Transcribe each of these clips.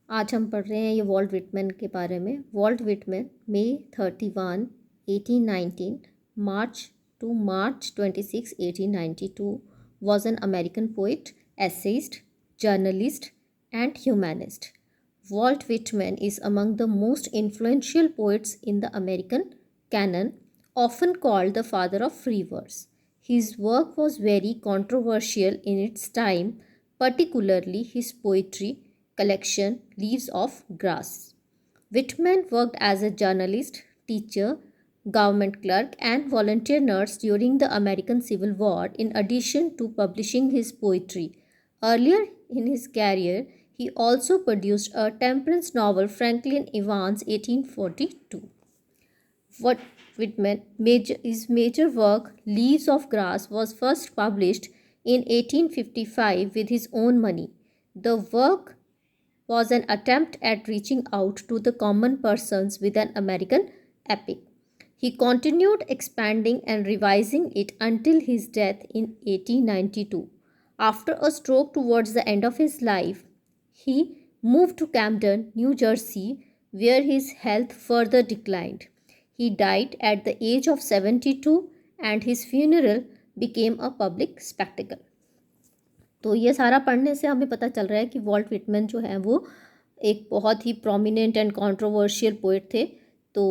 आज हम पढ़ रहे हैं ये वॉल्ट विटमैन के बारे में। Walt Whitman May 31, 1819 March two March 26, 1892 was an American poet, essayist, journalist, and humanist. Walt Whitman is among the most influential poets in the American canon, often called the father of free verse. His work was very controversial in its time, particularly his poetry collection Leaves of Grass. Whitman worked as a journalist, teacher, government clerk, and volunteer nurse during the American Civil War, in addition to publishing his poetry. Earlier in his career, he also produced a temperance novel, Franklin Evans, 1842. What his major work, Leaves of Grass, was first published in 1855 with his own money. The work was an attempt at reaching out to the common persons with an American epic. He continued expanding and revising it until his death in 1892. After a stroke towards the end of his life, he moved to Camden, New Jersey, where his health further declined. He died at the age of 72 and his funeral became a public spectacle. तो ये सारा पढ़ने से हमें पता चल रहा है कि वॉल्ट विटमैन जो है वो एक बहुत ही प्रोमिनेंट एंड कंट्रोवर्शियल पोइट थे। तो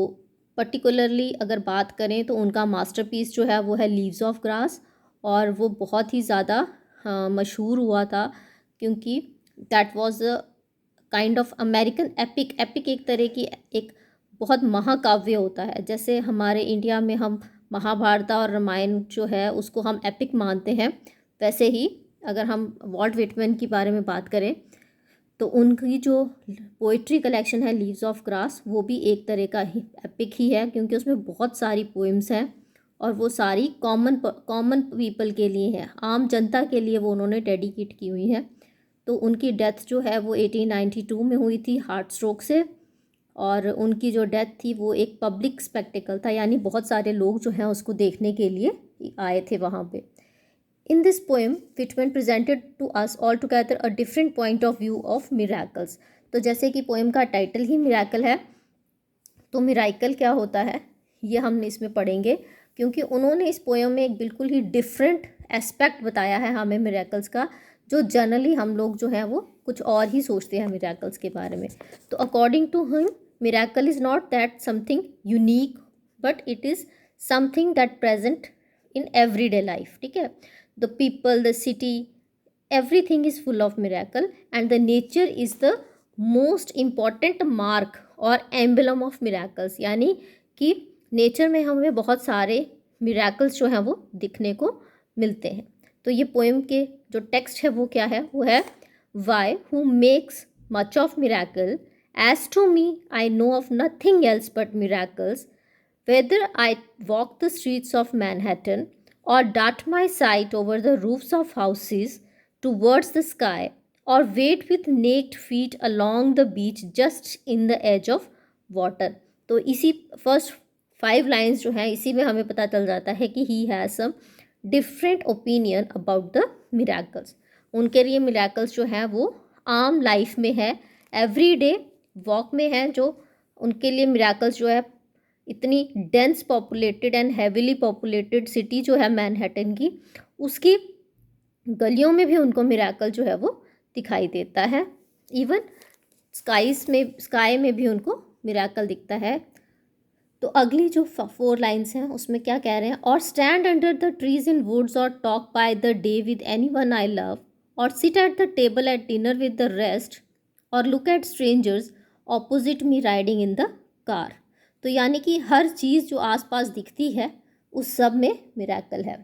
पर्टिकुलरली अगर बात करें तो उनका मास्टरपीस जो है वो है लीव्स ऑफ ग्रास, और वो बहुत ही ज़्यादा मशहूर हुआ था क्योंकि that was a kind of American epic. Epic एक तरह की एक बहुत महाकाव्य होता है। जैसे हमारे इंडिया में हम महाभारत और रामायण जो है उसको हम एपिक मानते हैं, वैसे ही अगर हम वॉल्ट विटमैन के बारे में बात करें तो उनकी जो पोइट्री कलेक्शन है लीव्स ऑफ ग्रास, वो भी एक तरह का ही एपिक ही है क्योंकि उसमें बहुत सारी पोइम्स हैं और वो सारी कॉमन पीपल के लिए हैं, आम जनता के लिए वो उन्होंने डेडिकेट की हुई है। तो उनकी डेथ जो है वो 1892 में हुई थी हार्ट स्ट्रोक से, और उनकी जो डेथ थी वो एक पब्लिक स्पेक्टिकल था, यानी बहुत सारे लोग जो हैं उसको देखने के लिए आए थे वहाँ पे। In this poem, Whitman presented to us altogether a different point of view of miracles. तो जैसे कि पोएम का टाइटल ही मिराकल है, तो मिराकल क्या होता है ये हम इसमें पढ़ेंगे, क्योंकि उन्होंने इस पोएम में एक बिल्कुल ही डिफरेंट एस्पेक्ट बताया है हमें मिराकल्स का, जो जनरली हम लोग जो है वो कुछ और ही सोचते हैं मिराकल्स के बारे में। तो according to him, miracle is not that something unique, but it is something that present in everyday life. ठीक है, the people, the city, everything is full of miracle, and the nature is the most important mark और emblem of miracles। यानी कि nature में हमें बहुत सारे miracles जो हैं वो दिखने को मिलते हैं। तो ये पोएम के जो टेक्स्ट है वो क्या है, वो है Why who makes much of miracle, as to me I know of nothing else but miracles, whether I walk the streets of Manhattan or dart my sight over the roofs of houses towards the sky, or wade with naked feet along the beach just in the edge of water। तो इसी first 5 lines जो हैं इसी में हमें पता चल जाता है कि he has some different opinion about the miracles. उनके लिए मिराकल्स जो हैं वो आम लाइफ में है, एवरीडे वॉक में है। जो उनके लिए मिराकल्स जो है, इतनी dense populated and heavily populated city जो है मैनहट्टन की, उसकी गलियों में भी उनको मिराकल जो है वो दिखाई देता है। इवन स्काई में भी उनको मिराकल दिखता है। तो अगली जो 4 लाइन्स हैं उसमें क्या कह रहे हैं, और stand under the trees in woods और talk by the day with anyone I love, और sit at the table at dinner with the rest, और look at strangers opposite me riding in the car. तो यानी कि हर चीज़ जो आसपास दिखती है उस सब में मिराकल है।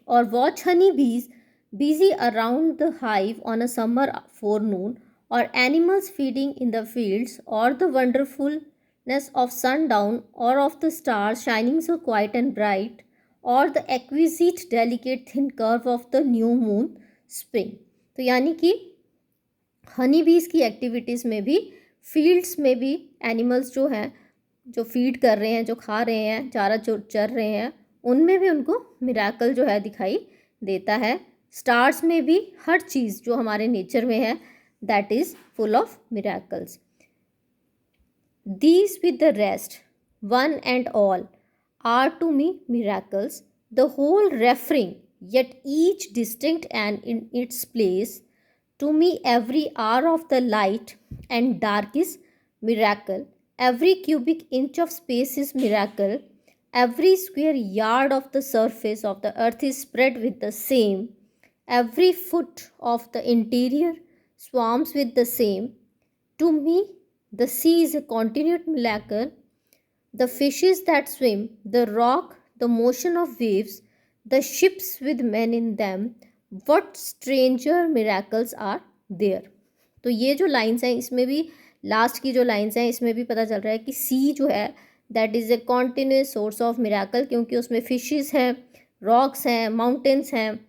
और watch honey bees busy around the hive on a summer forenoon, और animals feeding in the fields, और द वंडरफुलनेस ऑफ सनडाउन, और of the stars shining so quiet and bright, और the exquisite delicate thin curve of the new moon spring. तो यानी कि हनी बीज की activities में भी, फील्ड्स में भी एनिमल्स जो हैं जो फीड कर रहे हैं, जो खा रहे हैं, चारा चर रहे हैं, उनमें भी उनको मिराकल जो है दिखाई देता है। स्टार्स में भी, हर चीज़ जो हमारे नेचर में है, that is full of miracles. These with the rest, one and all, are to me miracles, the whole referring, yet each distinct and in its place. To me every hour of the light and dark is miracle, every cubic inch of space is miracle, every square yard of the surface of the earth is spread with the same, every foot of the interior swarms with the same. To me, the sea is a continued miracle, the fishes that swim, the rock, the motion of waves, the ships with men in them, what stranger miracles are there. तो ये जो lines हैं इसमें भी, last की जो lines हैं इसमें भी पता चल रहा है कि सी जो है that is a continuous source of miracle, क्योंकि उसमें फिशेस हैं, रॉक्स हैं, माउंटेन्स हैं,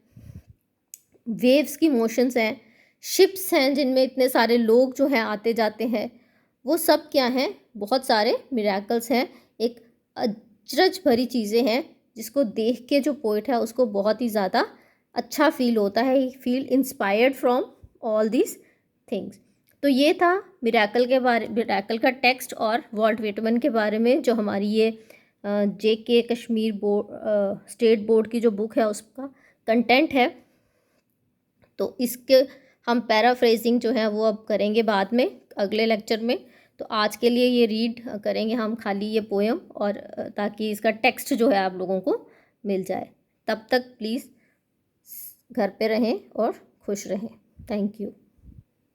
वेव्स की मोशंस हैं, शिप्स हैं जिनमें इतने सारे लोग जो हैं आते जाते हैं, वो सब क्या हैं, बहुत सारे मिराकल्स हैं, एक अचरज भरी चीज़ें हैं जिसको देख के जो पोइट है उसको बहुत ही ज़्यादा अच्छा फील होता है, he feel inspired from all these things. तो ये था मिराकल के बारे, मिराकल का टेक्स्ट और वॉल्ट व्हिटमन के बारे में, जो हमारी ये JK Kashmir board state board की जो बुक है उसका कंटेंट है। तो इसके हम पैराफ्रेजिंग जो है वो अब करेंगे बाद में अगले लेक्चर में। तो आज के लिए ये रीड करेंगे हम खाली ये पोएम, और ताकि इसका टेक्स्ट जो है आप लोगों को मिल जाए। तब तक प्लीज़ घर पे रहें और खुश रहें। Thank you.